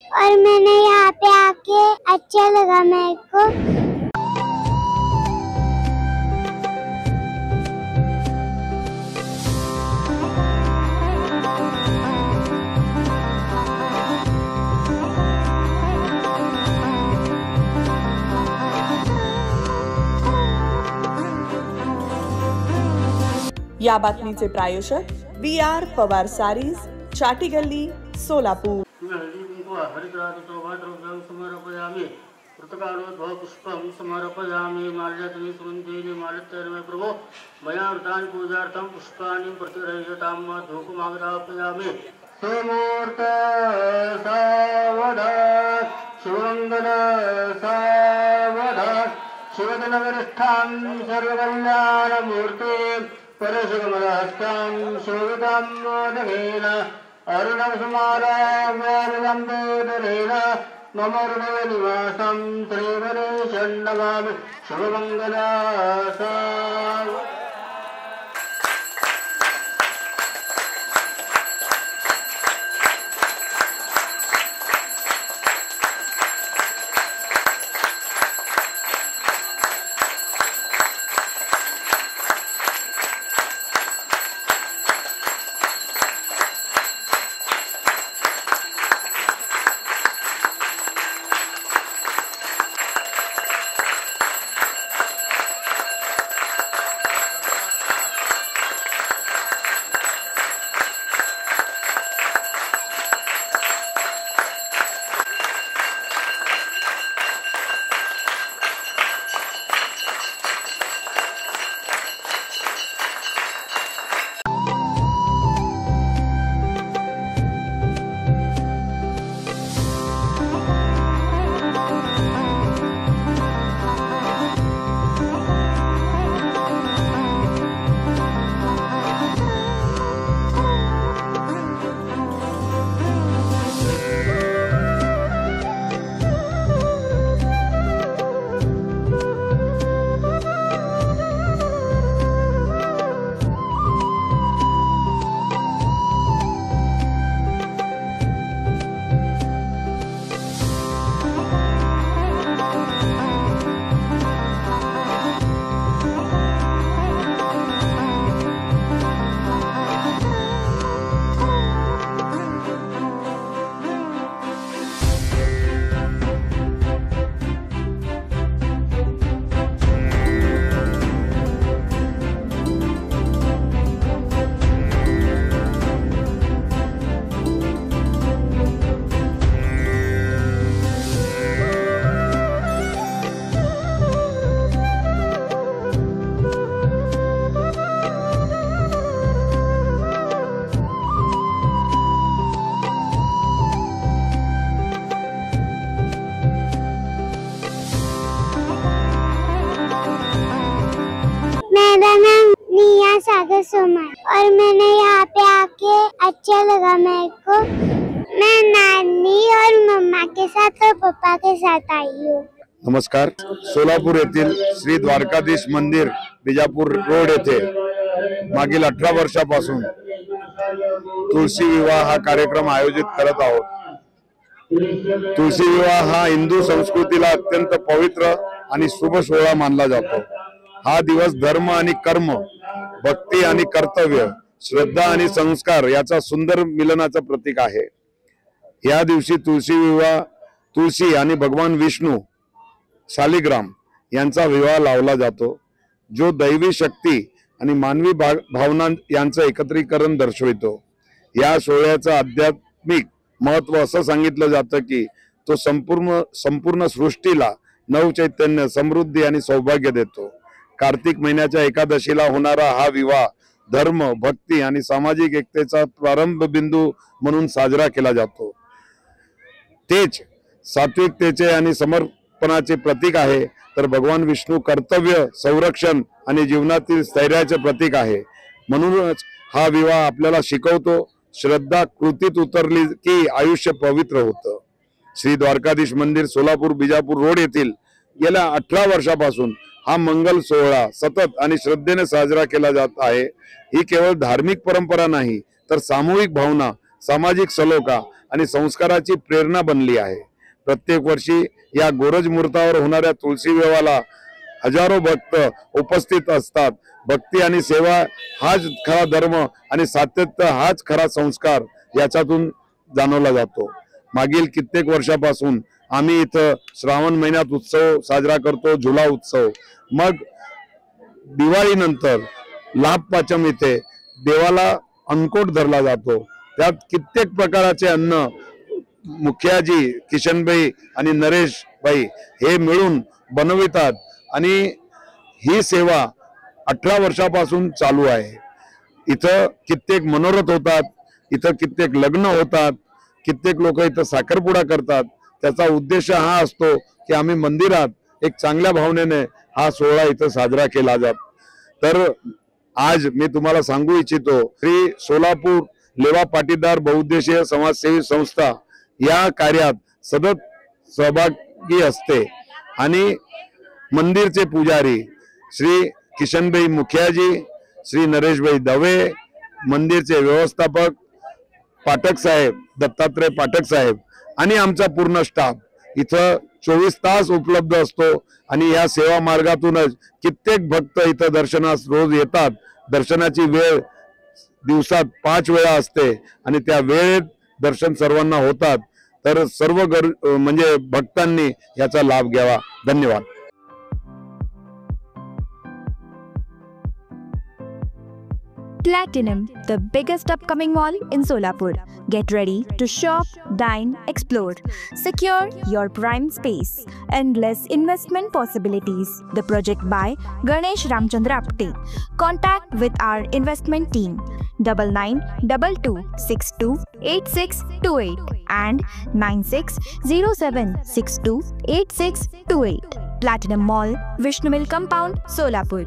और मैंने यहाँ पे आके अच्छा लगा मेरे को। या बातमीचे प्रायोजक VR पवार सारीज, चाटी गल्ली, सोलापूर। समर्पयामि कृतकालोद्भव पुष्पं समर्पयामि माल्यार्पयामि सुगन्धेन माल्यार्पयामि प्रभो मयार्तानि पूजार्थं पुष्पाणि प्रतिरयतां धूपमाग्रापयामि सुमूर्त सावधान सुमङ्गल सावधान शिवदनगरस्थां सर्वकल्याणमूर्ते परशुकमलहस्तां शोभितां मोदकेन अरुणसमाराम्बोदरेण मम हृदयनिवासं श्रीगणेशं नमामि शुभमङ्गला। मेरा नाम निया सागर सोमर और मैंने यहाँ पे आके अच्छा लगा मेरे को। मैं नानी और मम्मा के साथ और पापा के साथ आई हूँ। नमस्कार। सोलापूर येथील श्री द्वारकाधीश मंदिर बिजापूर रोड येथे मागील 18 वर्षापासून तुळशी विवाह हा कार्यक्रम आयोजित करत आहोत। तुळशी विवाह हा हिंदू संस्कृतीला अत्यंत पवित्र आणि शुभ सोहळा मानला जातो। हा दिवस धर्म आणि कर्म, भक्ती आणि कर्तव्य, श्रद्धा आणि संस्कार याचा सुंदर मिलनाचं प्रतीक आहे। या दिवशी तुळशी आणि भगवान विष्णू शालिग्राम यांचा विवाह लावला जातो, जो दैवी शक्ती आणि मानवी भावना यांचं एकत्रीकरण दर्शवितो। या सोहळ्याचं आध्यात्मिक महत्व असं सांगितलं जातं की तो संपूर्ण सृष्टीला नवचैतन्य, समृद्धी आणि सौभाग्य देतो। कार्तिक महिन्याच्या एकादशीला होणारा हा विवाह धर्म, भक्ती आणि सामाजिक एकतेचा प्रारंभ बिंदू म्हणून साजरा केला जातो। तेच सात्विकतेचे आणि समर्पणाचे प्रतीक आहे, तर भगवान विष्णू कर्तव्य, संरक्षण आणि जीवनातील स्थैर्याचे प्रतीक आहे। म्हणूनच हा विवाह आपल्याला शिकवतो, श्रद्धा कृतीत उतरली की आयुष्य पवित्र होतं। श्री द्वारकाधीश मंदिर सोलापूर बिजापूर रोड येथील गेल्या 18 वर्षापासून हा मंगल सोहळा सतत आणि श्रद्धेने साजरा केला जात आहे। ही केवळ धार्मिक परंपरा नाही, तर सामूहिक भावना, सामाजिक सलोखा आणि संस्काराची प्रेरणा बनली आहे. प्रत्येक वर्षी या गोरज मुहूर्तावर होणाऱ्या तुळशी विवाहाला हजारो भक्त उपस्थित असतात. भक्ती आणि सेवा हाच खरा धर्म आणि सातत्य हाच खरा संस्कार याच्यातून जाणवला जातो. मागील कित्येक वर्षापासून आम्ही इथं श्रावण महिन्यात उत्सव साजरा करतो, झुला उत्सव. मग दिवाळीनंतर लाभ पाचम इथे देवाला अन्नकोट धरला जातो. त्यात कित्येक प्रकारचे अन्न मुखियाजी किशनभाई आणि नरेशभाई हे मिळून बनवितात आणि ही सेवा 18 वर्षापासून चालू आहे. इथं कित्येक मनोरथ होतात, इथं कित्येक लग्न होतात, कित्येक लोक इथं साखरपुडा करतात. त्याचा उद्देश हा असतो की आम्ही मंदिरात एक चांगल्या भावनेने हा सोहळा इथं साजरा केला जात. तर आज मी तुम्हाला सांगू इच्छितो, श्री सोलापूर लेवा पाटीदार बहुउद्देशीय समाजसेवी संस्था या कार्यात सतत सहभागी असते आणि मंदिरचे पुजारी श्री किशनभाई मुखियाजी, श्री नरेशभाई दवे, मंदिरचे व्यवस्थापक पाठक साहेब दत्तात्रय पाठक साहेब आणि आमचा पूर्ण स्टाफ इथं 24 तास उपलब्ध असतो. आणि या सेवा मार्गातूनच कित्येक भक्त इथं दर्शनास रोज येतात. दर्शनाची वेळ दिवसात 5 वेळा असते आणि त्या वेळेत दर्शन सर्वांना होतात. तर सर्व म्हणजे भक्तांनी याचा लाभ घ्यावा. धन्यवाद. Platinum, the biggest upcoming mall in Solapur. Get ready to shop, dine, explore. Secure your prime space. Endless investment possibilities. The project by Ganesh Ramchandra Apte. Contact with our investment team 9922628628 and 9607628628. Platinum Mall, Vishnu Mill Compound, Solapur.